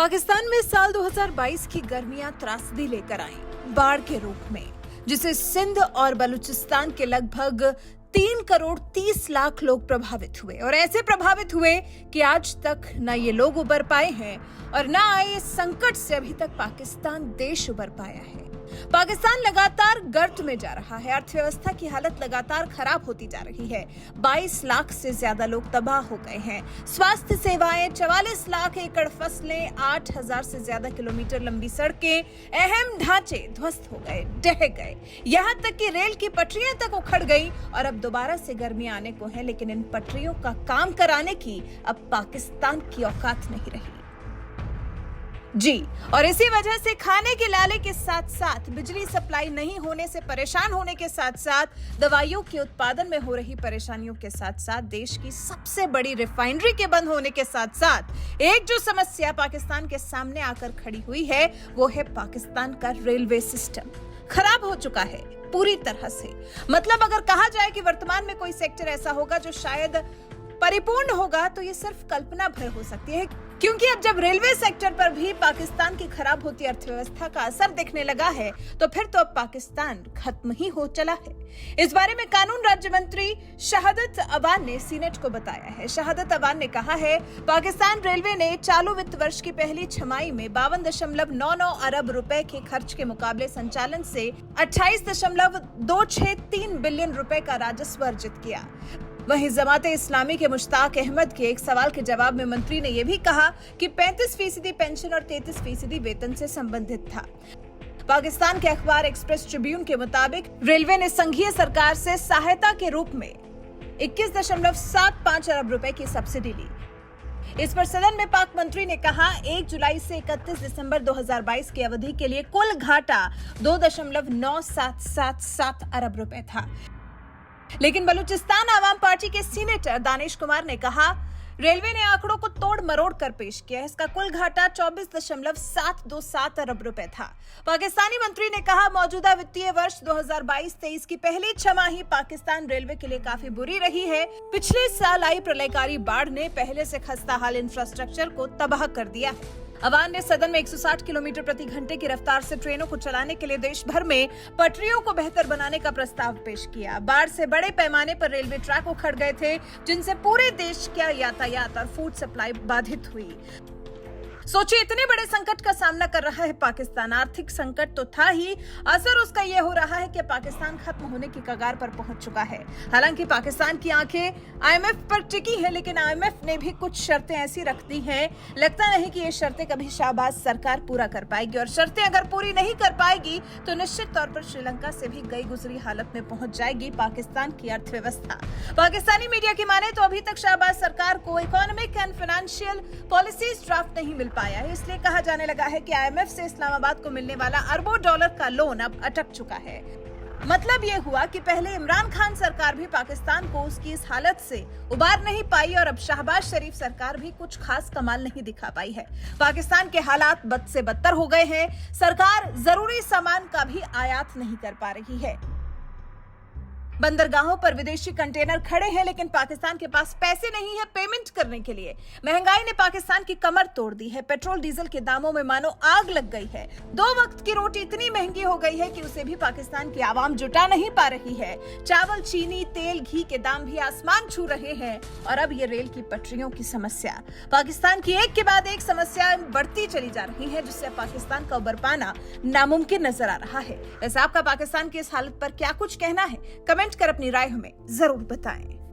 पाकिस्तान में साल 2022 की गर्मियां त्रासदी लेकर आईं, बाढ़ के रूप में, जिसे सिंध और बलूचिस्तान के लगभग 3 करोड़ 30 लाख लोग प्रभावित हुए और ऐसे प्रभावित हुए कि आज तक न ये लोग उबर पाए हैं और न आए इस संकट से अभी तक पाकिस्तान देश उबर पाया है। पाकिस्तान लगातार गर्त में जा रहा है। अर्थव्यवस्था की हालत लगातार खराब होती जा रही है। 22 लाख से ज्यादा लोग तबाह हो गए हैं। स्वास्थ्य सेवाएं, 44 लाख एकड़ फसलें, 8,000 से ज्यादा किलोमीटर लंबी सड़कें, अहम ढांचे ध्वस्त हो गए, ढह गए। यहाँ तक कि रेल की पटरियां तक उखड़ गई और अब दोबारा से गर्मी आने को है, लेकिन इन पटरियों का काम कराने की अब पाकिस्तान की औकात नहीं रही। जी, और इसी वजह से खाने के लाले के साथ साथ बिजली सप्लाई नहीं होने से परेशान होने के साथ साथ दवाइयों के उत्पादन में हो रही परेशानियों के साथ साथ देश की सबसे बड़ी रिफाइनरी के बंद होने के साथ साथ एक जो समस्या पाकिस्तान के सामने आकर खड़ी हुई है वो है पाकिस्तान का रेलवे सिस्टम। खराब हो चुका है पूरी तरह से। मतलब अगर कहा जाए कि वर्तमान में कोई सेक्टर ऐसा होगा जो शायद परिपूर्ण होगा तो ये सिर्फ कल्पना भर हो सकती है, क्योंकि अब जब रेलवे सेक्टर पर भी पाकिस्तान की खराब होती अर्थव्यवस्था का असर दिखने लगा है तो फिर तो अब पाकिस्तान खत्म ही हो चला है। इस बारे में कानून राज्य मंत्री शहादत अवान ने सीनेट को बताया है। शहादत अवान ने कहा है, पाकिस्तान रेलवे ने चालू वित्त वर्ष की पहली छमाही में 52.99 अरब रुपए के खर्च के मुकाबले संचालन से 28.263 बिलियन रुपए का राजस्व अर्जित किया। वहीं जमाते इस्लामी के मुश्ताक अहमद के एक सवाल के जवाब में मंत्री ने यह भी कहा कि 35% पेंशन और 33% वेतन से संबंधित था। पाकिस्तान के अखबार एक्सप्रेस ट्रिब्यून के मुताबिक रेलवे ने संघीय सरकार से सहायता के रूप में 21.75 अरब रुपए की सब्सिडी ली। इस पर सदन में पाक मंत्री ने कहा, 1 जुलाई से 31 दिसंबर 2022 की अवधि के लिए कुल घाटा 2.9777 अरब रुपए था। लेकिन बलूचिस्तान आवाम पार्टी के सीनेटर दानिश कुमार ने कहा, रेलवे ने आंकड़ों को तोड़ मरोड़ कर पेश किया। इसका कुल घाटा 24.727 अरब रुपए था। पाकिस्तानी मंत्री ने कहा, मौजूदा वित्तीय वर्ष 2022-23 की पहली छमाही पाकिस्तान रेलवे के लिए काफी बुरी रही है। पिछले साल आई प्रलयकारी बाढ़ ने पहले से खस्ता हाल इंफ्रास्ट्रक्चर को तबाह कर दिया है। अवान ने सदन में 160 किलोमीटर प्रति घंटे की रफ्तार से ट्रेनों को चलाने के लिए देश भर में पटरियों को बेहतर बनाने का प्रस्ताव पेश किया। बाढ़ से बड़े पैमाने पर रेलवे ट्रैक उखड़ गए थे, जिनसे पूरे देश का यातायात और फूड सप्लाई बाधित हुई। सोचिए, इतने बड़े संकट का सामना कर रहा है पाकिस्तान। आर्थिक संकट तो था ही, असर उसका यह हो रहा है कि पाकिस्तान खत्म होने की कगार पर पहुंच चुका है। हालांकि पाकिस्तान की आंखें आईएमएफ पर टिकी है, लेकिन आईएमएफ ने भी कुछ शर्तें ऐसी रख दी हैं, लगता नहीं कि ये शर्तें कभी शाहबाज सरकार पूरा कर पाएगी। और शर्तें अगर पूरी नहीं कर पाएगी तो निश्चित तौर पर श्रीलंका से भी गई गुजरी हालत में पहुंच जाएगी पाकिस्तान की अर्थव्यवस्था। पाकिस्तानी मीडिया की माने तो अभी तक शाहबाज सरकार को economic and financial policies draft नहीं मिल पाया है। इसलिए कहा जाने लगा है कि आईएमएफ से इस्लामाबाद को मिलने वाला अरबों डॉलर का लोन अब अटक चुका है। मतलब ये हुआ कि पहले इमरान खान सरकार भी पाकिस्तान को उसकी इस हालत से उबार नहीं पाई और अब शहबाज शरीफ सरकार भी कुछ खास कमाल नहीं दिखा पाई है। पाकिस्तान के हालात बद से बदतर हो गए हैं। सरकार जरूरी सामान का भी आयात नहीं कर पा रही है। बंदरगाहों पर विदेशी कंटेनर खड़े हैं, लेकिन पाकिस्तान के पास पैसे नहीं है पेमेंट करने के लिए। महंगाई ने पाकिस्तान की कमर तोड़ दी है। पेट्रोल डीजल के दामों में मानो आग लग गई है। 2 वक्त की रोटी इतनी महंगी हो गई है कि उसे भी पाकिस्तान की आवाम जुटा नहीं पा रही है। चावल, चीनी, तेल, घी के दाम भी आसमान छू रहे हैं और अब ये रेल की पटरियों की समस्या। पाकिस्तान की एक के बाद एक समस्या बढ़ती चली जा रही है, जिससे पाकिस्तान का उबर पाना नामुमकिन नजर आ रहा है। वैसे आपका पाकिस्तान की इस हालत पर क्या कुछ कहना है? कमेंट कर अपनी राय हमें जरूर बताएं।